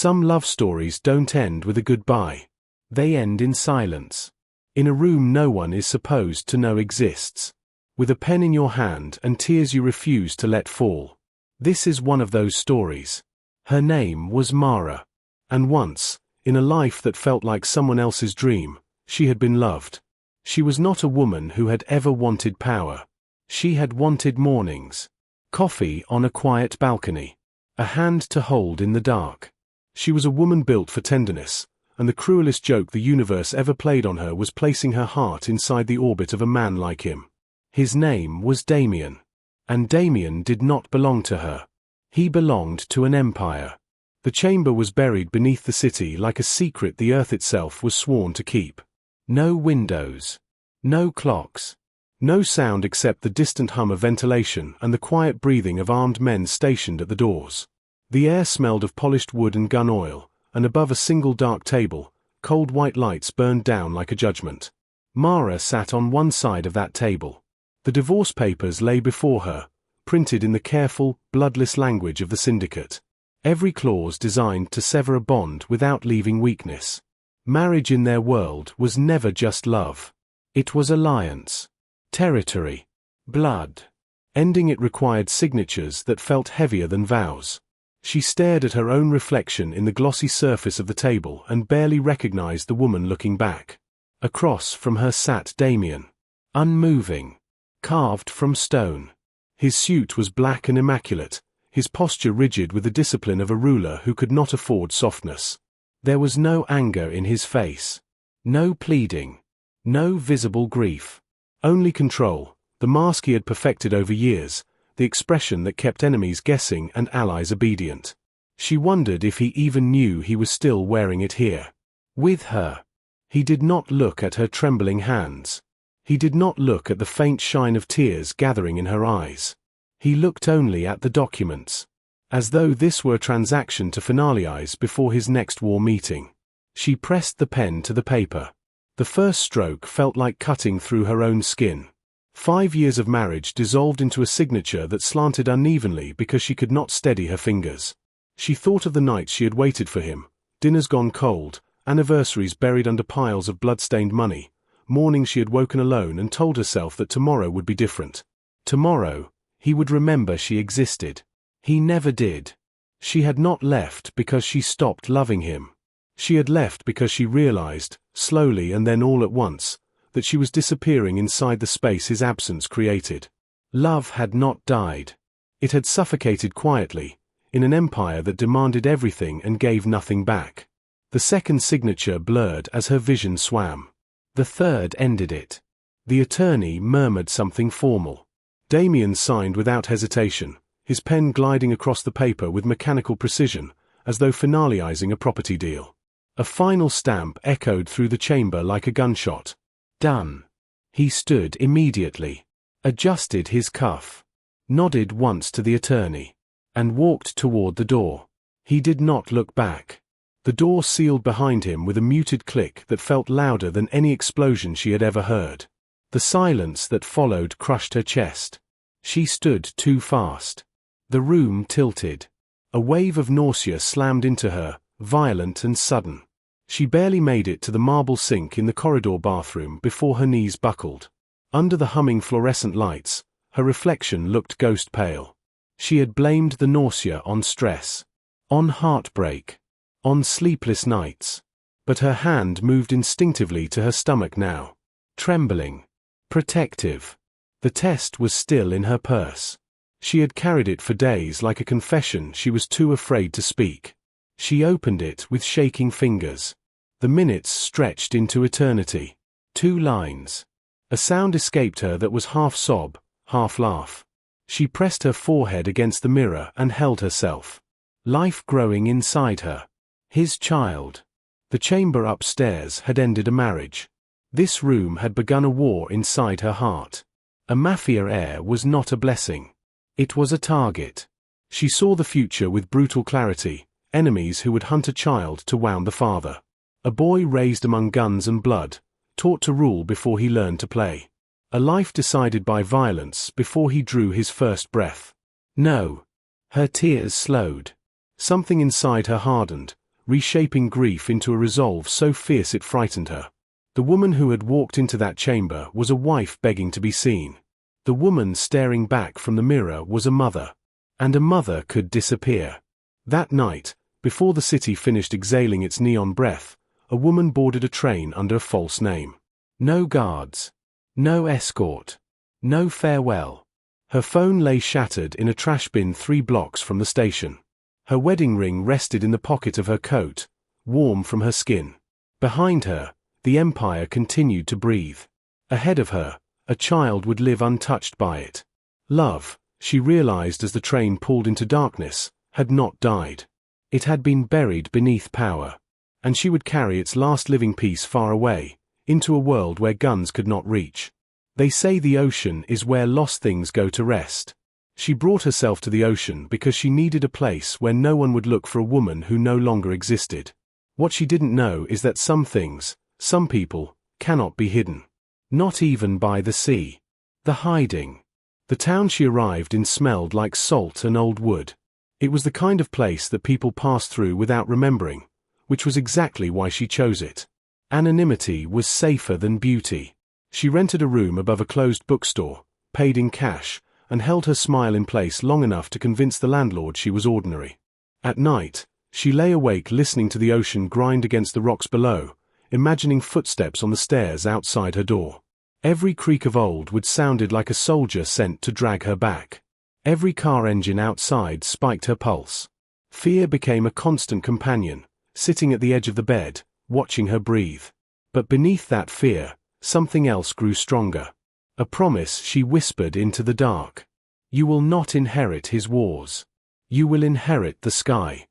Some love stories don't end with a goodbye. They end in silence. In a room no one is supposed to know exists. With a pen in your hand and tears you refuse to let fall. This is one of those stories. Her name was Mara. And once, in a life that felt like someone else's dream, she had been loved. She was not a woman who had ever wanted power. She had wanted mornings. Coffee on a quiet balcony. A hand to hold in the dark. She was a woman built for tenderness, and the cruelest joke the universe ever played on her was placing her heart inside the orbit of a man like him. His name was Damien. And Damien did not belong to her. He belonged to an empire. The chamber was buried beneath the city like a secret the earth itself was sworn to keep. No windows. No clocks. No sound except the distant hum of ventilation and the quiet breathing of armed men stationed at the doors. The air smelled of polished wood and gun oil, and above a single dark table, cold white lights burned down like a judgment. Mara sat on one side of that table. The divorce papers lay before her, printed in the careful, bloodless language of the syndicate. Every clause designed to sever a bond without leaving weakness. Marriage in their world was never just love. It was alliance. Territory. Blood. Ending it required signatures that felt heavier than vows. She stared at her own reflection in the glossy surface of the table and barely recognized the woman looking back. Across from her sat Damien. Unmoving. Carved from stone. His suit was black and immaculate, his posture rigid with the discipline of a ruler who could not afford softness. There was no anger in his face. No pleading. No visible grief. Only control, the mask he had perfected over years, the expression that kept enemies guessing and allies obedient. She wondered if he even knew he was still wearing it here. With her. He did not look at her trembling hands. He did not look at the faint shine of tears gathering in her eyes. He looked only at the documents. As though this were a transaction to finalize before his next war meeting. She pressed the pen to the paper. The first stroke felt like cutting through her own skin. 5 years of marriage dissolved into a signature that slanted unevenly because she could not steady her fingers. She thought of the nights she had waited for him, dinners gone cold, anniversaries buried under piles of blood-stained money, mornings she had woken alone and told herself that tomorrow would be different. Tomorrow, he would remember she existed. He never did. She had not left because she stopped loving him. She had left because she realized, slowly and then all at once, that she was disappearing inside the space his absence created. Love had not died. It had suffocated quietly, in an empire that demanded everything and gave nothing back. The second signature blurred as her vision swam. The third ended it. The attorney murmured something formal. Damien signed without hesitation, his pen gliding across the paper with mechanical precision, as though finalizing a property deal. A final stamp echoed through the chamber like a gunshot. Done. He stood immediately, adjusted his cuff, nodded once to the attorney, and walked toward the door. He did not look back. The door sealed behind him with a muted click that felt louder than any explosion she had ever heard. The silence that followed crushed her chest. She stood too fast. The room tilted. A wave of nausea slammed into her, violent and sudden. She barely made it to the marble sink in the corridor bathroom before her knees buckled. Under the humming fluorescent lights, her reflection looked ghost pale. She had blamed the nausea on stress, on heartbreak, on sleepless nights. But her hand moved instinctively to her stomach now. Trembling. Protective. The test was still in her purse. She had carried it for days like a confession she was too afraid to speak. She opened it with shaking fingers. The minutes stretched into eternity. 2 lines. A sound escaped her that was half sob, half laugh. She pressed her forehead against the mirror and held herself. Life growing inside her. His child. The chamber upstairs had ended a marriage. This room had begun a war inside her heart. A mafia heir was not a blessing. It was a target. She saw the future with brutal clarity. Enemies who would hunt a child to wound the father. A boy raised among guns and blood, taught to rule before he learned to play. A life decided by violence before he drew his first breath. No. Her tears slowed. Something inside her hardened, reshaping grief into a resolve so fierce it frightened her. The woman who had walked into that chamber was a wife begging to be seen. The woman staring back from the mirror was a mother. And a mother could disappear. That night, before the city finished exhaling its neon breath, a woman boarded a train under a false name. No guards. No escort. No farewell. Her phone lay shattered in a trash bin 3 blocks from the station. Her wedding ring rested in the pocket of her coat, warm from her skin. Behind her, the empire continued to breathe. Ahead of her, a child would live untouched by it. Love, she realized as the train pulled into darkness, had not died. It had been buried beneath power. And she would carry its last living piece far away, into a world where guns could not reach. They say the ocean is where lost things go to rest. She brought herself to the ocean because she needed a place where no one would look for a woman who no longer existed. What she didn't know is that some things, some people, cannot be hidden. Not even by the sea. The hiding. The town she arrived in smelled like salt and old wood. It was the kind of place that people passed through without remembering, which was exactly why she chose it. Anonymity was safer than beauty. She rented a room above a closed bookstore, paid in cash, and held her smile in place long enough to convince the landlord she was ordinary. At night, she lay awake listening to the ocean grind against the rocks below, imagining footsteps on the stairs outside her door. Every creak of old wood sounded like a soldier sent to drag her back. Every car engine outside spiked her pulse. Fear became a constant companion, sitting at the edge of the bed, watching her breathe. But beneath that fear, something else grew stronger. A promise she whispered into the dark. You will not inherit his wars. You will inherit the sky.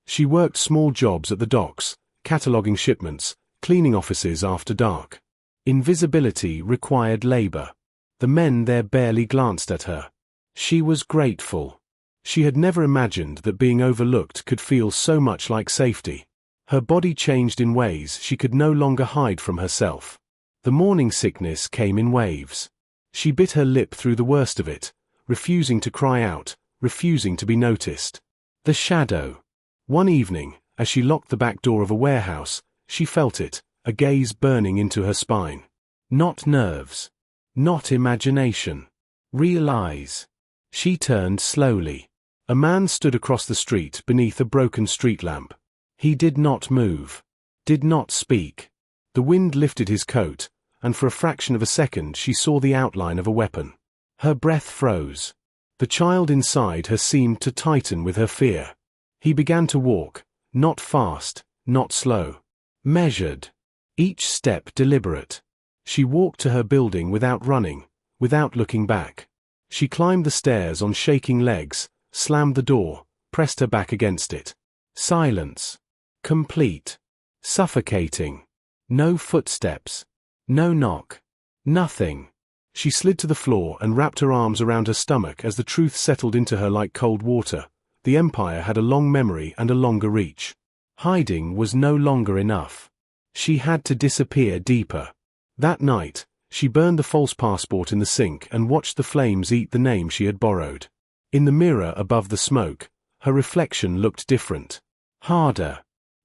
She worked small jobs at the docks, cataloging shipments, cleaning offices after dark. Invisibility required labor. The men there barely glanced at her. She was grateful. She had never imagined that being overlooked could feel so much like safety. Her body changed in ways she could no longer hide from herself. The morning sickness came in waves. She bit her lip through the worst of it, refusing to cry out, refusing to be noticed. The shadow. One evening, as she locked the back door of a warehouse, she felt it, a gaze burning into her spine. Not nerves. Not imagination. Real eyes. She turned slowly. A man stood across the street beneath a broken street lamp. He did not move. Did not speak. The wind lifted his coat, and for a fraction of a second she saw the outline of a weapon. Her breath froze. The child inside her seemed to tighten with her fear. He began to walk, not fast, not slow. Measured. Each step deliberate. She walked to her building without running, without looking back. She climbed the stairs on shaking legs, slammed the door, pressed her back against it. Silence. Complete. Suffocating. No footsteps. No knock. Nothing. She slid to the floor and wrapped her arms around her stomach as the truth settled into her like cold water. The Empire had a long memory and a longer reach. Hiding was no longer enough. She had to disappear deeper. That night, she burned the false passport in the sink and watched the flames eat the name she had borrowed. In the mirror above the smoke, her reflection looked different. Harder.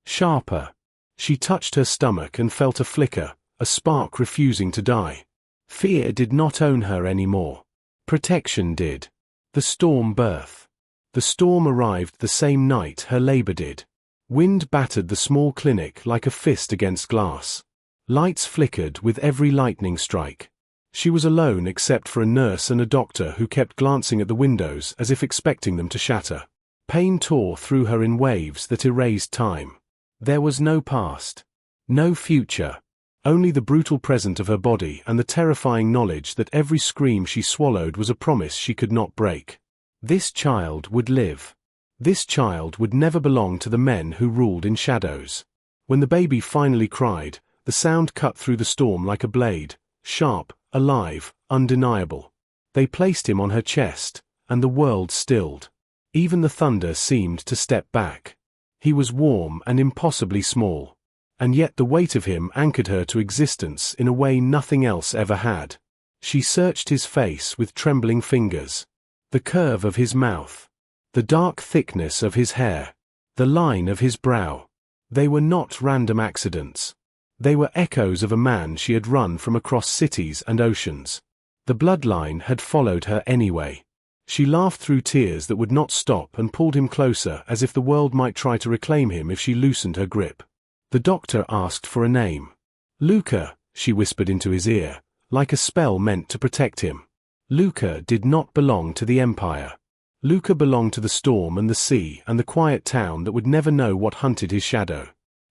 Sharper. She touched her stomach and felt a flicker, a spark refusing to die. Fear did not own her anymore. Protection did. The storm birth. The storm arrived the same night her labor did. Wind battered the small clinic like a fist against glass. Lights flickered with every lightning strike. She was alone except for a nurse and a doctor who kept glancing at the windows as if expecting them to shatter. Pain tore through her in waves that erased time. There was no past. No future. Only the brutal present of her body and the terrifying knowledge that every scream she swallowed was a promise she could not break. This child would live. This child would never belong to the men who ruled in shadows. When the baby finally cried, the sound cut through the storm like a blade, sharp, alive, undeniable. They placed him on her chest, and the world stilled. Even the thunder seemed to step back. He was warm and impossibly small. And yet the weight of him anchored her to existence in a way nothing else ever had. She searched his face with trembling fingers. The curve of his mouth. The dark thickness of his hair. The line of his brow. They were not random accidents. They were echoes of a man she had run from across cities and oceans. The bloodline had followed her anyway. She laughed through tears that would not stop and pulled him closer as if the world might try to reclaim him if she loosened her grip. The doctor asked for a name. Luca, she whispered into his ear, like a spell meant to protect him. Luca did not belong to the Empire. Luca belonged to the storm and the sea and the quiet town that would never know what hunted his shadow.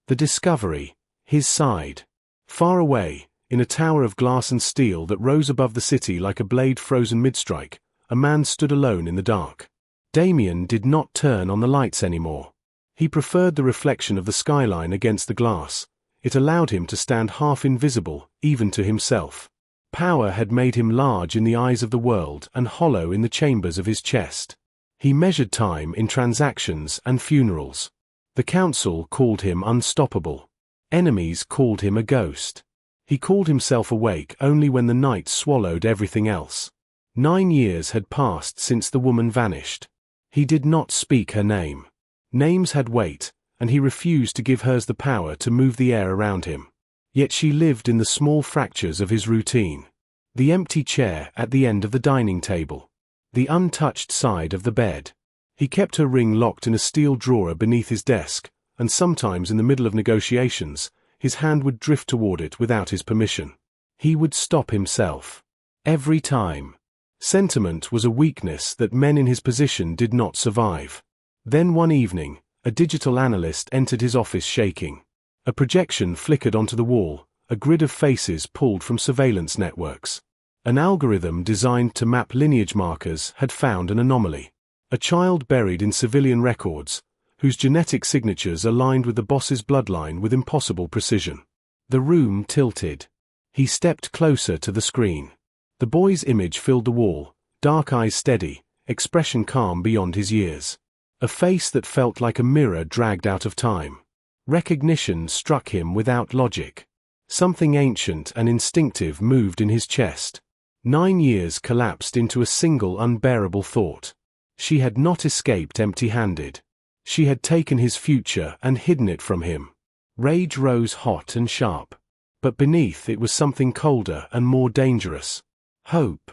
The discovery, his side. Far away, in a tower of glass and steel that rose above the city like a blade frozen mid-strike, a man stood alone in the dark. Damien did not turn on the lights anymore. He preferred the reflection of the skyline against the glass. It allowed him to stand half invisible, even to himself. Power had made him large in the eyes of the world and hollow in the chambers of his chest. He measured time in transactions and funerals. The council called him unstoppable. Enemies called him a ghost. He called himself awake only when the night swallowed everything else. 9 years had passed since the woman vanished. He did not speak her name. Names had weight, and he refused to give hers the power to move the air around him. Yet she lived in the small fractures of his routine. The empty chair at the end of the dining table. The untouched side of the bed. He kept her ring locked in a steel drawer beneath his desk, and sometimes in the middle of negotiations, his hand would drift toward it without his permission. He would stop himself. Every time. Sentiment was a weakness that men in his position did not survive. Then one evening, a digital analyst entered his office shaking. A projection flickered onto the wall, a grid of faces pulled from surveillance networks. An algorithm designed to map lineage markers had found an anomaly. A child buried in civilian records, whose genetic signatures aligned with the boss's bloodline with impossible precision. The room tilted. He stepped closer to the screen. The boy's image filled the wall, dark eyes steady, expression calm beyond his years. A face that felt like a mirror dragged out of time. Recognition struck him without logic. Something ancient and instinctive moved in his chest. 9 years collapsed into a single unbearable thought. She had not escaped empty-handed. She had taken his future and hidden it from him. Rage rose hot and sharp. But beneath it was something colder and more dangerous. Hope.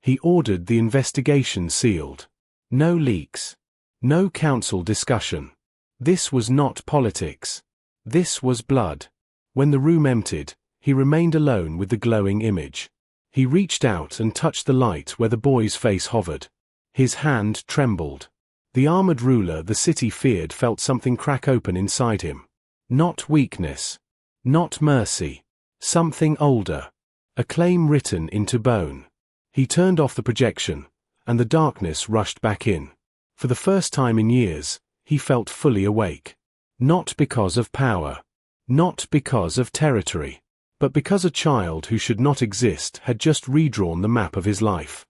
He ordered the investigation sealed. No leaks. No council discussion. This was not politics. This was blood. When the room emptied, he remained alone with the glowing image. He reached out and touched the light where the boy's face hovered. His hand trembled. The armored ruler the city feared felt something crack open inside him. Not weakness. Not mercy. Something older. A claim written into bone. He turned off the projection, and the darkness rushed back in. For the first time in years, he felt fully awake. Not because of power. Not because of territory. But because a child who should not exist had just redrawn the map of his life.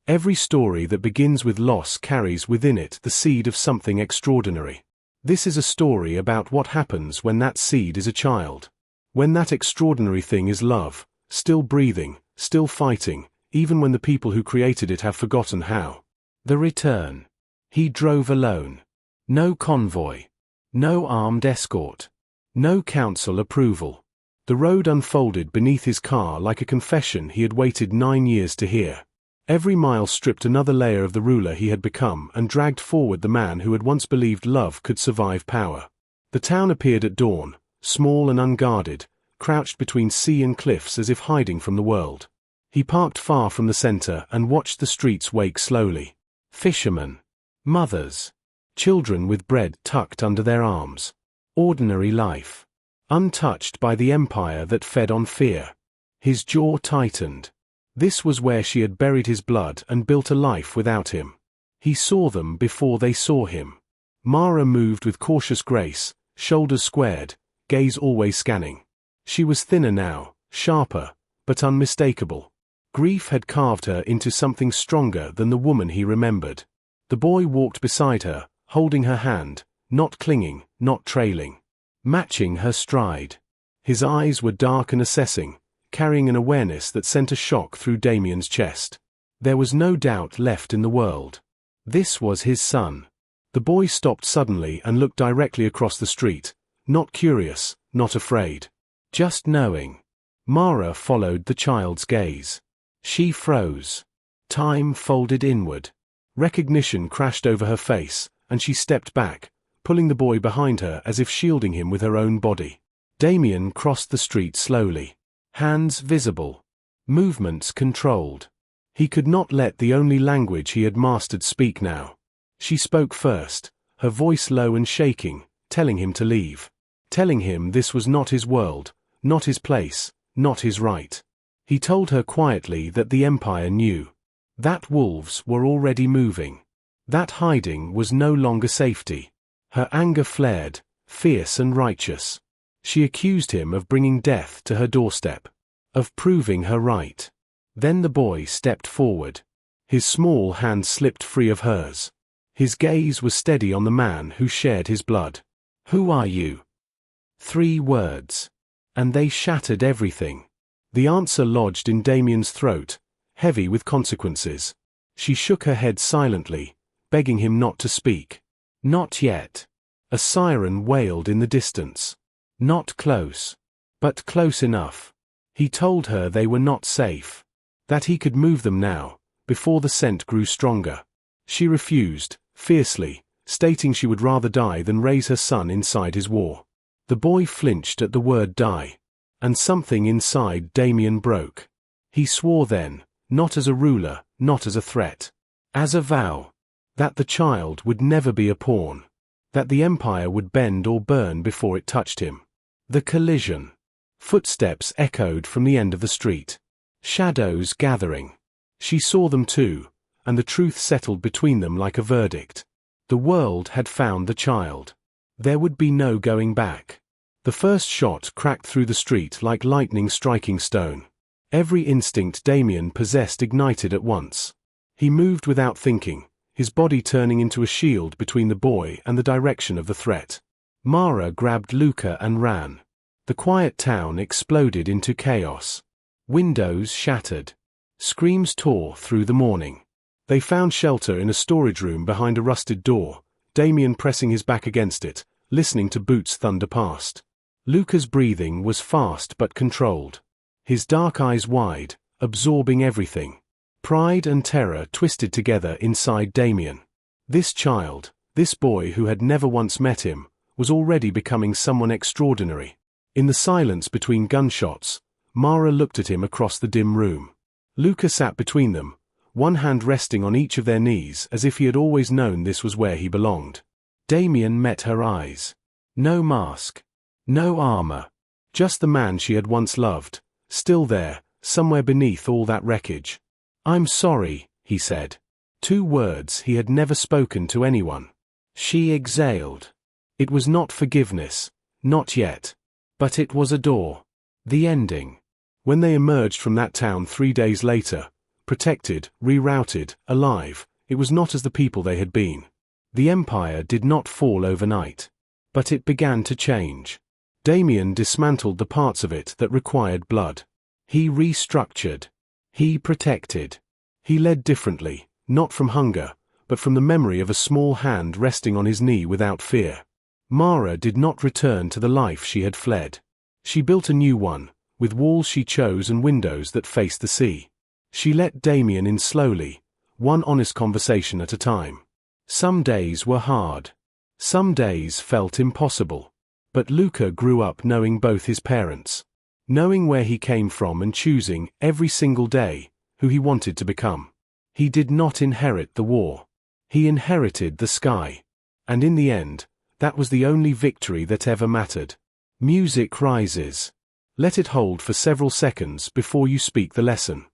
Every story that begins with loss carries within it the seed of something extraordinary. This is a story about what happens when that seed is a child. When that extraordinary thing is love, still breathing, still fighting, even when the people who created it have forgotten how. The return. He drove alone. No convoy. No armed escort. No council approval. The road unfolded beneath his car like a confession he had waited 9 years to hear. Every mile stripped another layer of the ruler he had become and dragged forward the man who had once believed love could survive power. The town appeared at dawn, small and unguarded, crouched between sea and cliffs as if hiding from the world. He parked far from the center and watched the streets wake slowly. Fishermen. Mothers. Children with bread tucked under their arms. Ordinary life. Untouched by the empire that fed on fear. His jaw tightened. This was where she had buried his blood and built a life without him. He saw them before they saw him. Mara moved with cautious grace, shoulders squared, gaze always scanning. She was thinner now, sharper, but unmistakable. Grief had carved her into something stronger than the woman he remembered. The boy walked beside her, holding her hand, not clinging, not trailing. Matching her stride. His eyes were dark and assessing, carrying an awareness that sent a shock through Damien's chest. There was no doubt left in the world. This was his son. The boy stopped suddenly and looked directly across the street, Not curious, not afraid. Just knowing. Mara followed the child's gaze. She froze. Time folded inward. Recognition crashed over her face, and she stepped back, pulling the boy behind her as if shielding him with her own body. Damien crossed the street slowly. Hands visible. Movements controlled. He could not let the only language he had mastered speak now. She spoke first, her voice low and shaking, telling him to leave. Telling him this was not his world, not his place, not his right. He told her quietly that the Empire knew. That wolves were already moving. That hiding was no longer safety. Her anger flared, fierce and righteous. She accused him of bringing death to her doorstep. Of proving her right. Then the boy stepped forward. His small hand slipped free of hers. His gaze was steady on the man who shared his blood. "Who are you?" 3 words. And they shattered everything. The answer lodged in Damien's throat, heavy with consequences. She shook her head silently, begging him not to speak. Not yet. A siren wailed in the distance. Not close. But close enough. He told her they were not safe. That he could move them now, before the scent grew stronger. She refused, fiercely, stating she would rather die than raise her son inside his war. The boy flinched at the word die. And something inside Damien broke. He swore then, not as a ruler, not as a threat. As a vow. That the child would never be a pawn. That the Empire would bend or burn before it touched him. The collision. Footsteps echoed from the end of the street. Shadows gathering. She saw them too, and the truth settled between them like a verdict. The world had found the child. There would be no going back. The first shot cracked through the street like lightning striking stone. Every instinct Damien possessed ignited at once. He moved without thinking, his body turning into a shield between the boy and the direction of the threat. Mara grabbed Luca and ran. The quiet town exploded into chaos. Windows shattered. Screams tore through the morning. They found shelter in a storage room behind a rusted door, Damien pressing his back against it, listening to boots thunder past. Luca's breathing was fast but controlled. His dark eyes wide, absorbing everything. Pride and terror twisted together inside Damien. This child, this boy who had never once met him, was already becoming someone extraordinary. In the silence between gunshots, Mara looked at him across the dim room. Luca sat between them, one hand resting on each of their knees as if he had always known this was where he belonged. Damien met her eyes. No mask. No armor. Just the man she had once loved, still there, somewhere beneath all that wreckage. "I'm sorry," he said. 2 words he had never spoken to anyone. She exhaled. It was not forgiveness, not yet. But it was a door. The ending. When they emerged from that town 3 days later, protected, rerouted, alive, it was not as the people they had been. The Empire did not fall overnight. But it began to change. Damien dismantled the parts of it that required blood. He restructured. He protected. He led differently, not from hunger, but from the memory of a small hand resting on his knee without fear. Mara did not return to the life she had fled. She built a new one, with walls she chose and windows that faced the sea. She let Damien in slowly, one honest conversation at a time. Some days were hard. Some days felt impossible. But Luca grew up knowing both his parents. Knowing where he came from and choosing, every single day, who he wanted to become. He did not inherit the war. He inherited the sky. And in the end, that was the only victory that ever mattered. Music rises. Let it hold for several seconds before you speak the lesson.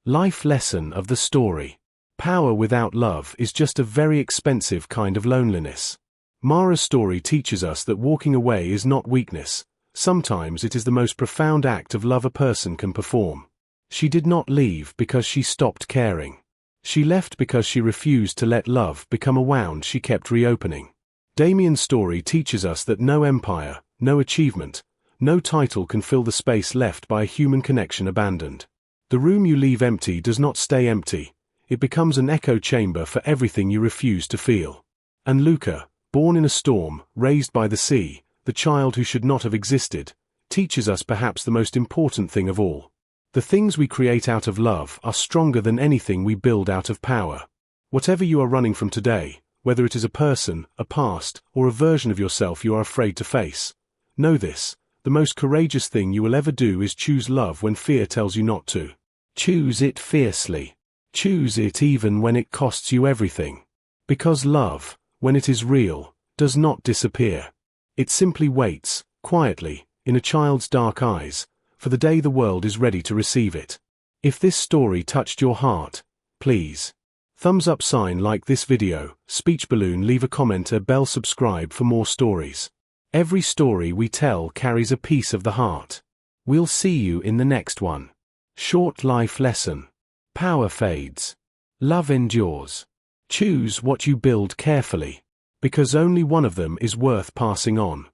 Life lesson of the story. Power without love is just a very expensive kind of loneliness. Mara's story teaches us that walking away is not weakness. Sometimes it is the most profound act of love a person can perform. She did not leave because she stopped caring. She left because she refused to let love become a wound she kept reopening. Damien's story teaches us that no empire, no achievement, no title can fill the space left by a human connection abandoned. The room you leave empty does not stay empty. It becomes an echo chamber for everything you refuse to feel. And Luca, born in a storm, raised by the sea, the child who should not have existed, teaches us perhaps the most important thing of all. The things we create out of love are stronger than anything we build out of power. Whatever you are running from today, whether it is a person, a past, or a version of yourself you are afraid to face, know this: the most courageous thing you will ever do is choose love when fear tells you not to. Choose it fiercely. Choose it even when it costs you everything. Because love, when it is real, does not disappear. It simply waits, quietly, in a child's dark eyes, for the day the world is ready to receive it. If this story touched your heart, please thumbs up sign, like this video, speech balloon, leave a comment, a bell, subscribe for more stories. Every story we tell carries a piece of the heart. We'll see you in the next one. Short life lesson. Power fades. Love endures. Choose what you build carefully, because only one of them is worth passing on.